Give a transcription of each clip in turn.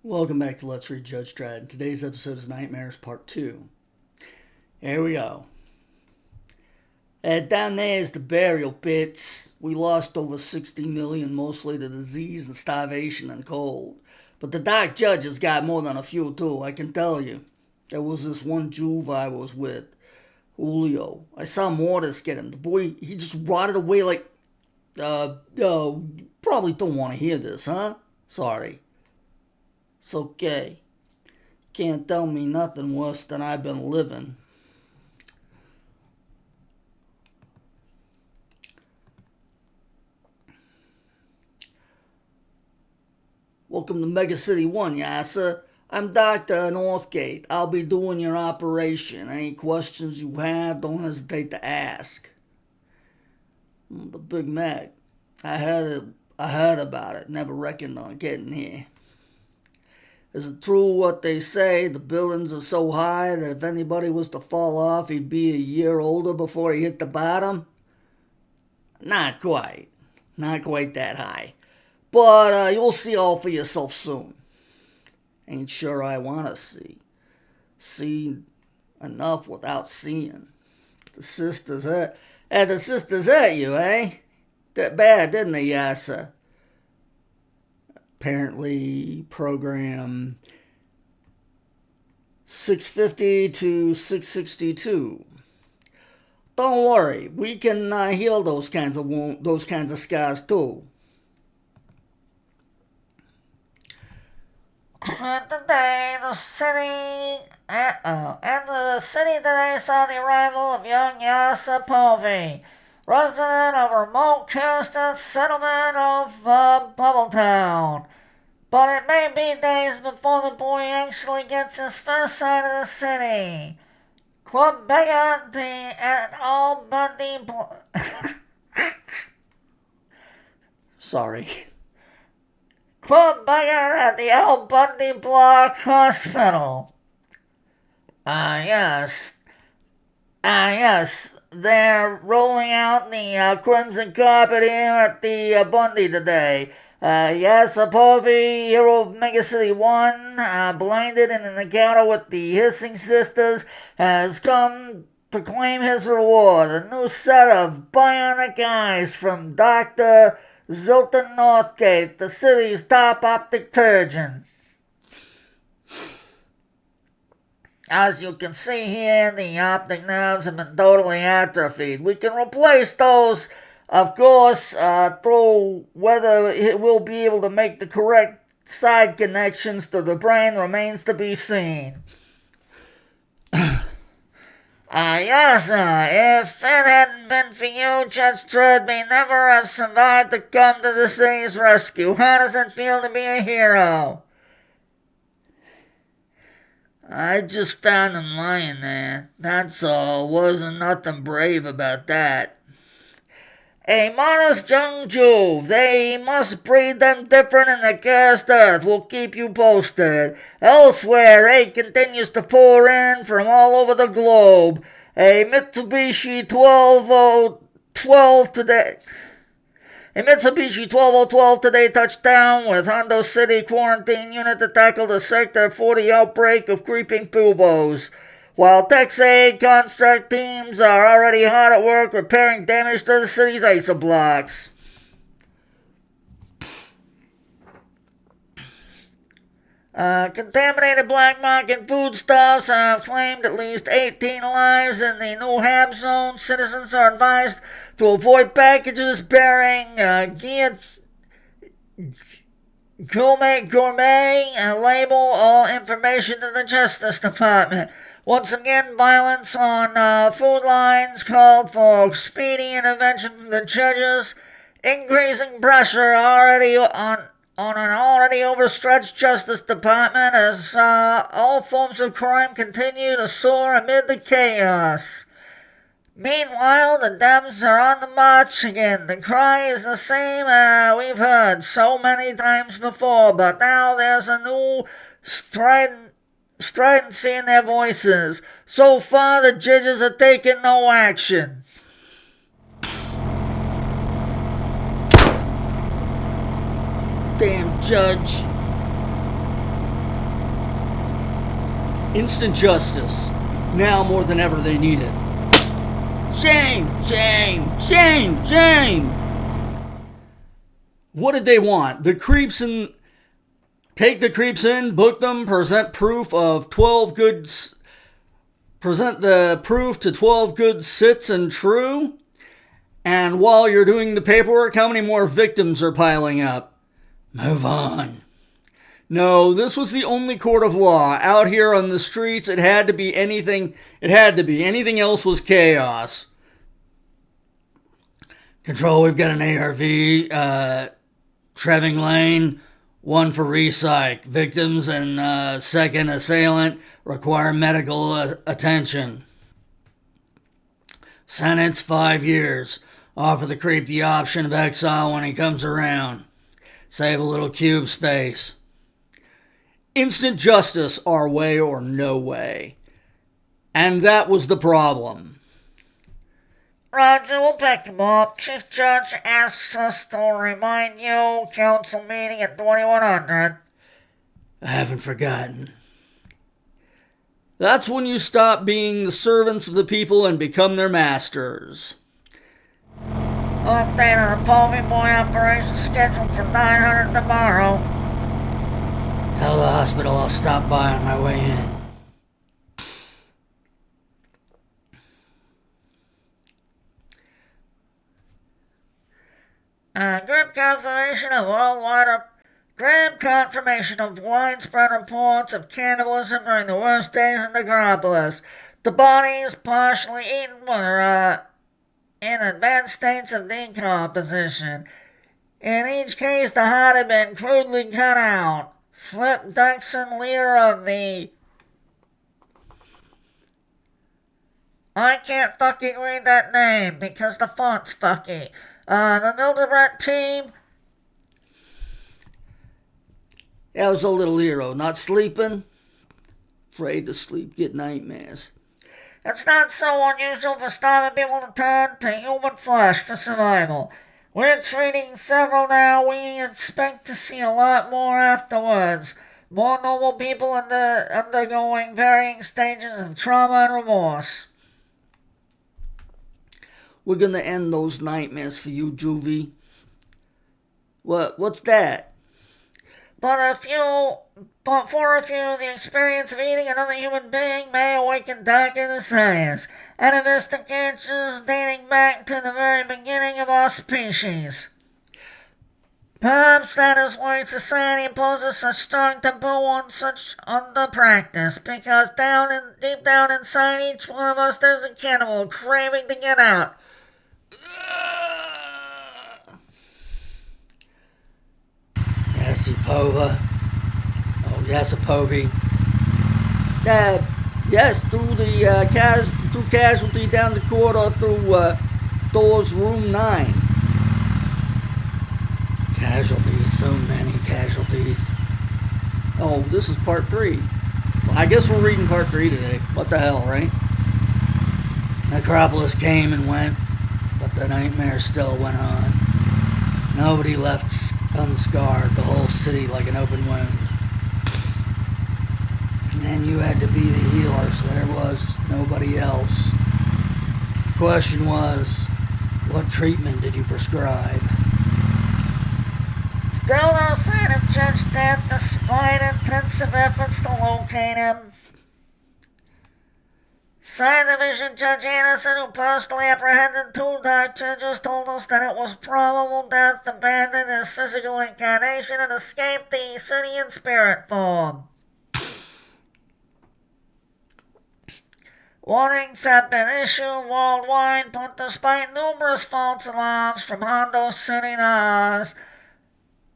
Welcome back to Let's Read Judge Dredd. Today's episode is Nightmares Part 2. Here we go. Down there is the burial pits. We lost over 60 million, mostly to disease and starvation and cold. But the Dark Judge has got more than a few too, I can tell you. There was this one Juve I was with, Julio. I saw Mortis get him. The boy, he just rotted away like... probably don't want to hear this, huh? Sorry. It's okay. Can't tell me nothing worse than I've been living. Welcome to Mega City 1, Yassa. I'm Dr. Northgate. I'll be doing your operation. Any questions you have, don't hesitate to ask. The Big Mac. I heard about it. Never reckoned on getting here. Is it true what they say? The billings are so high that if anybody was to fall off, he'd be a year older before he hit the bottom? Not quite. Not quite that high. But you'll see all for yourself soon. Ain't sure I want to see. See enough without seeing. The sisters hurt you, eh? That bad, didn't they, Yassa? Apparently, program 650 to 662. Don't worry, we can heal those kinds of scars too. And today, the city today saw the arrival of young Yassa Povey, resident of a remote coastal settlement of Bubbletown. But it may be days before the boy actually gets his first sight of the city. Quebec at all Bundy... Sorry. Quebec at the Al Bundy Block Hospital. Yes. They're rolling out the crimson carpet here at the Bundy today. Yassa Povey, hero of Mega City 1, blinded in an encounter with the Hissing Sisters, has come to claim his reward. A new set of bionic eyes from Dr. Zilton Northgate, the city's top optic surgeon. As you can see here, the optic nerves have been totally atrophied. We can replace those, of course, through whether it will be able to make the correct side connections to the brain remains to be seen. Yes, if it hadn't been for you, Judge Dredd may never have survived to come to the city's rescue. How does it feel to be a hero? I just found him lying there. That's all. Wasn't nothing brave about that. A modest young Jew. They must breed them different in the cursed earth. We'll keep you posted. Elsewhere, aid continues to pour in from all over the globe. A Mitsubishi 12012 today. A Mitsubishi 12012 today touched down with Hondo City quarantine unit to tackle the Sector 40 outbreak of creeping pubos. While TexAid construct teams are already hard at work repairing damage to the city's ISO blocks. Contaminated black market foodstuffs have claimed at least 18 lives in the new HAB zone. Citizens are advised to avoid packages bearing gourmet label or information to the Justice Department. Once again, violence on food lines called for speedy intervention from the judges. Increasing pressure already on an already overstretched Justice Department as all forms of crime continue to soar amid the chaos. Meanwhile, the Dems are on the march again. The cry is the same we've heard so many times before, but now there's a new stridency in their voices. So far, the judges are taking no action. Damn judge. Instant justice. Now more than ever they need it. Shame, shame, shame, shame. What did they want? The creeps in... Take the creeps in, book them, present proof of 12 good... Present the proof to 12 good sits and true. And while you're doing the paperwork, how many more victims are piling up? Move on. No, this was the only court of law. Out here on the streets, it had to be anything. It had to be. Anything else was chaos. Control, we've got an ARV, Treving Lane, 1 for recyc. Victims and second assailant require medical attention. Sentence 5 years. Offer the creep the option of exile when he comes around. Save a little cube space. Instant justice, our way or no way. And that was the problem. Roger, we'll pick him up. Chief Judge asks us to remind you, council meeting at 2100. I haven't forgotten. That's when you stop being the servants of the people and become their masters. Update on the Povey Boy operation scheduled for 900 tomorrow. Tell the hospital I'll stop by on my way in. Grim confirmation of widespread reports of cannibalism during the worst days in the Necropolis. The bodies partially eaten were in advanced states of decomposition. In each case, the heart had been crudely cut out. Flip Duxon, leader of the... I can't fucking read that name because the font's fucky. The Mildred team... That was a little hero. Not sleeping? Afraid to sleep, get nightmares. It's not so unusual for starving people to turn to human flesh for survival. We're treating several now. We expect to see a lot more afterwards. More normal people undergoing varying stages of trauma and remorse. We're gonna end those nightmares for you, Juvie. What's that? But for a few, the experience of eating another human being may awaken dark insights and investigations dating back to the very beginning of our species. Perhaps that is why society imposes such strong taboo on such practice, because deep down inside each one of us there's a cannibal craving to get out. Yasipova. Oh, Yasipovi. Dad, yes, through the through casualty down the corridor through doors room 9. Casualties, so many casualties. Oh, this is part 3. Well, I guess we're reading part 3 today. What the hell, right? Necropolis came and went, but the nightmare still went on. Nobody left unscarred, the whole city like an open wound. And you had to be the healers. There was nobody else. The question was, what treatment did you prescribe? Still no sign of Judge Dredd despite intensive efforts to locate him. Side Division Judge Anderson, who personally apprehended 2 dark judges, told us that it was probable Death abandoned his physical incarnation and escaped the city in spirit form. Warnings have been issued worldwide, but despite numerous false alarms from Hondo City to Oz,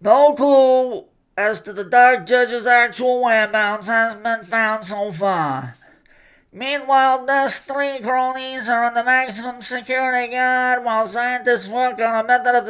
no clue as to the Dark Judge's actual whereabouts has been found so far. Meanwhile, Death's 3 cronies are under maximum security guard while scientists work on a method of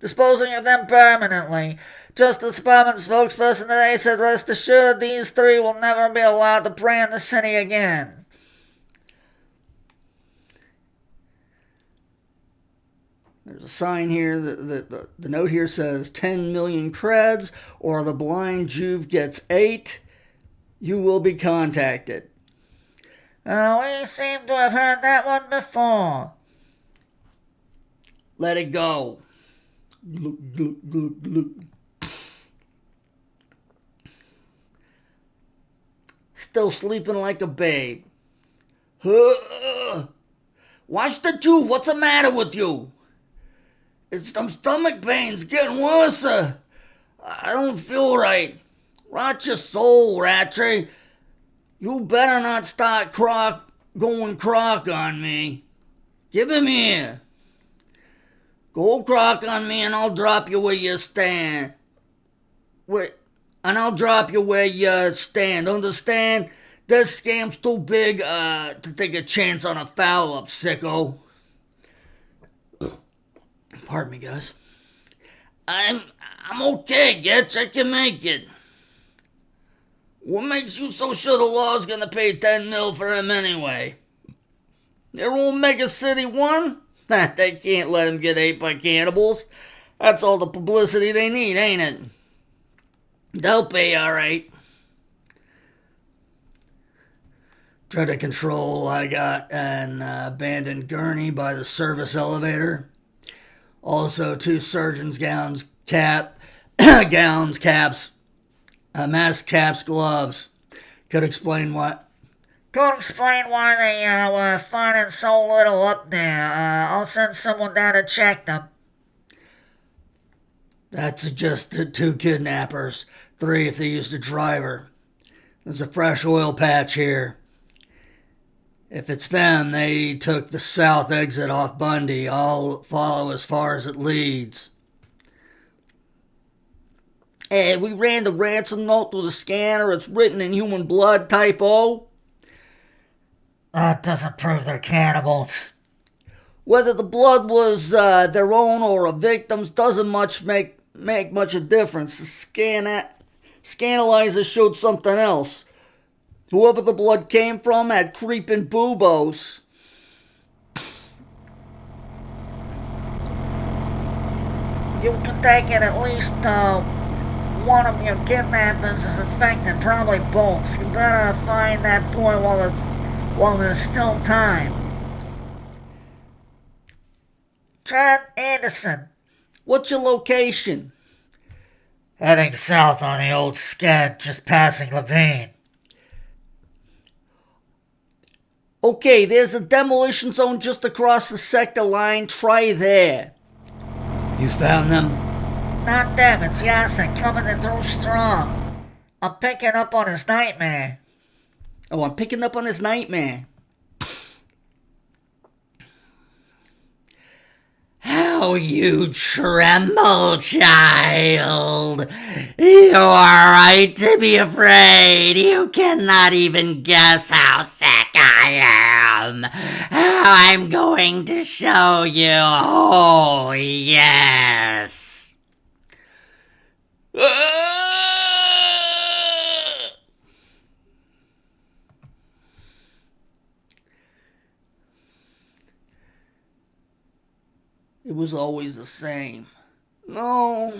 disposing of them permanently. Justice Department spokesperson today said, rest assured these 3 will never be allowed to prey in the city again. There's a sign here, the note here says 10 million creds, or the blind Juve gets 8. You will be contacted. We seem to have heard that one before. Let it go. Glug, glug, glug, glug. Still sleeping like a babe. Watch the juve. What's the matter with you? It's them stomach pains getting worse. I don't feel right. Rot your soul, Rattray. You better not start going croc on me. Give him here. Go croc on me and I'll drop you where you stand. I'll drop you where you stand. Understand? This scam's too big to take a chance on a foul-up, sicko. Pardon me, guys. I'm okay, Getch. I can make it. What makes you so sure the law's gonna pay 10 mil for him anyway? Their own Mega City 1? They can't let him get ate by cannibals. That's all the publicity they need, ain't it? They'll pay alright. Dredd control, I got an abandoned gurney by the service elevator. Also 2 surgeon's gowns, caps, mask, caps, gloves. Could explain why they were finding so little up there. I'll send someone down to check them. That suggested 2 kidnappers, 3 if they used a driver. There's a fresh oil patch here. If it's them, they took the south exit off Bundy. I'll follow as far as it leads. Hey, we ran the ransom note through the scanner. It's written in human blood, typo. That doesn't prove they're cannibals. Whether the blood was their own or a victim's doesn't make much a difference. The scanalyzer showed something else. Whoever the blood came from had creeping boobos. You can take it at least one of your kidnappers is infected, probably both. You better find that boy while there's still time. Trent Anderson. What's your location? Heading south on the old scad, just passing Levine. Okay, there's a demolition zone just across the sector line. Try there. You found them? Not them, it's Yasser coming in through strong. I'm picking up on his nightmare. Oh, I'm picking up on his nightmare. How you tremble, child. You are right to be afraid. You cannot even guess how sick I am. How I'm going to show you. Oh, yes. It was always the same. No.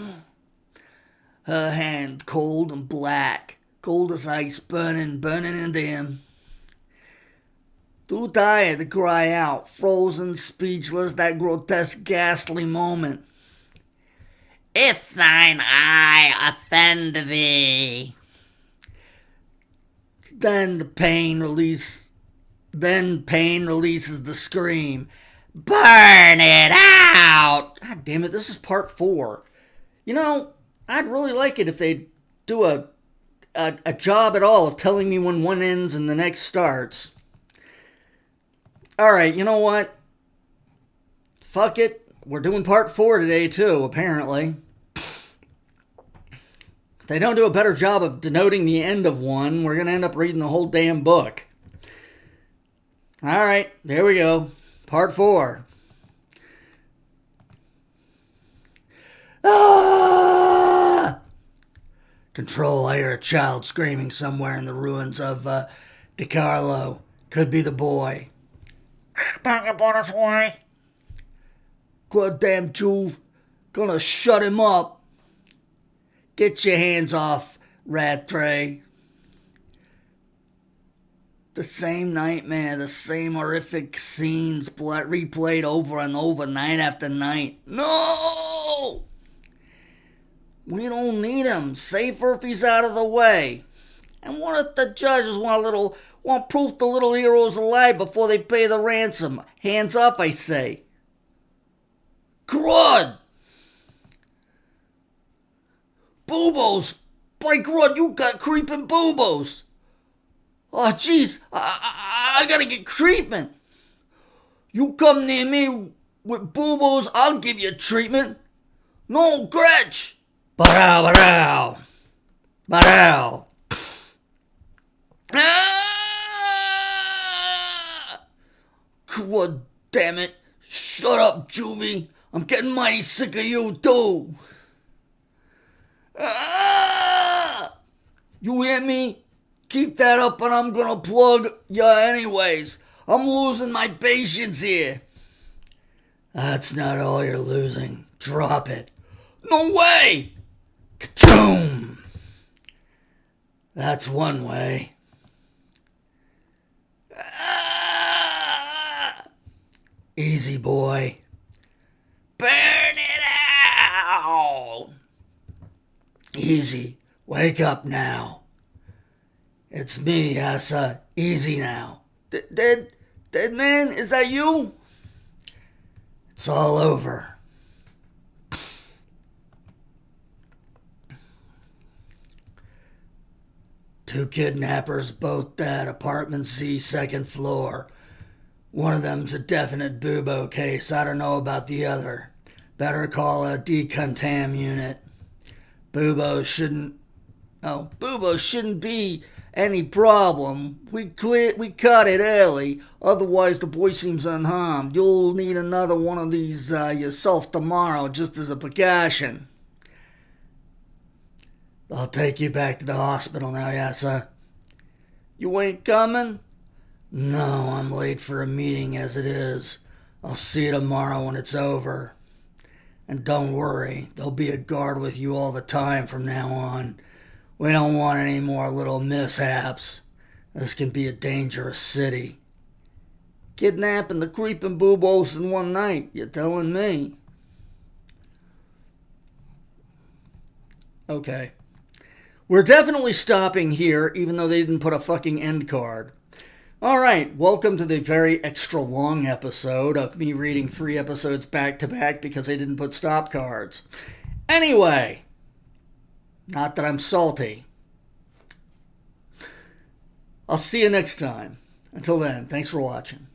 Her hand cold and black, cold as ice, burning into him. Too tired to cry out, frozen, speechless, that grotesque, ghastly moment. If thine eye offend thee. Then pain releases the scream. Burn it out! God damn it, this is part 4. You know, I'd really like it if they'd do a job at all of telling me when one ends and the next starts. Alright, you know what? Fuck it. We're doing part 4 today, too, apparently. If they don't do a better job of denoting the end of one, we're going to end up reading the whole damn book. Alright, there we go. Part 4. Ah! Control, I hear a child screaming somewhere in the ruins of DiCarlo. Could be the boy. Back up on his way. Goddamn Juve. Gonna shut him up. Get your hands off, rat tray. The same nightmare, the same horrific scenes replayed over and over, night after night. No! We don't need him. Safer if he's out of the way. And what if the judges want proof the little hero's alive before they pay the ransom? Hands up, I say. Crud! Boobos! By crud, you got creeping boobos! Oh, jeez, I gotta get treatment. You come near me with boobos, I'll give you treatment. No, Gretch! Ba-dow, ba-dow. Ba-dow. Ah! God damn it. Shut up, Juvie. I'm getting mighty sick of you, too. Ah! You hear me? Keep that up and I'm gonna plug ya anyways. I'm losing my patience here. That's not all you're losing. Drop it. No way! Ka-choom! That's one way. Ah! Easy, boy. Burn it out! Easy. Wake up now. It's me, Asa. Easy now. Dead man, is that you? It's all over. Two kidnappers, both dead. Apartment C, second floor. One of them's a definite bubo case. I don't know about the other. Better call a decontam unit. Bubo shouldn't be any problem. We cut it early. Otherwise, the boy seems unharmed. You'll need another one of these yourself tomorrow, just as a precaution. I'll take you back to the hospital now, Yassa. You ain't coming? No, I'm late for a meeting as it is. I'll see you tomorrow when it's over. And don't worry, there'll be a guard with you all the time from now on. We don't want any more little mishaps. This can be a dangerous city. Kidnapping the creeping boobos in one night, you're telling me. Okay. We're definitely stopping here, even though they didn't put a fucking end card. Alright, welcome to the very extra long episode of me reading 3 episodes back to back because they didn't put stop cards. Anyway, not that I'm salty. I'll see you next time. Until then, thanks for watching.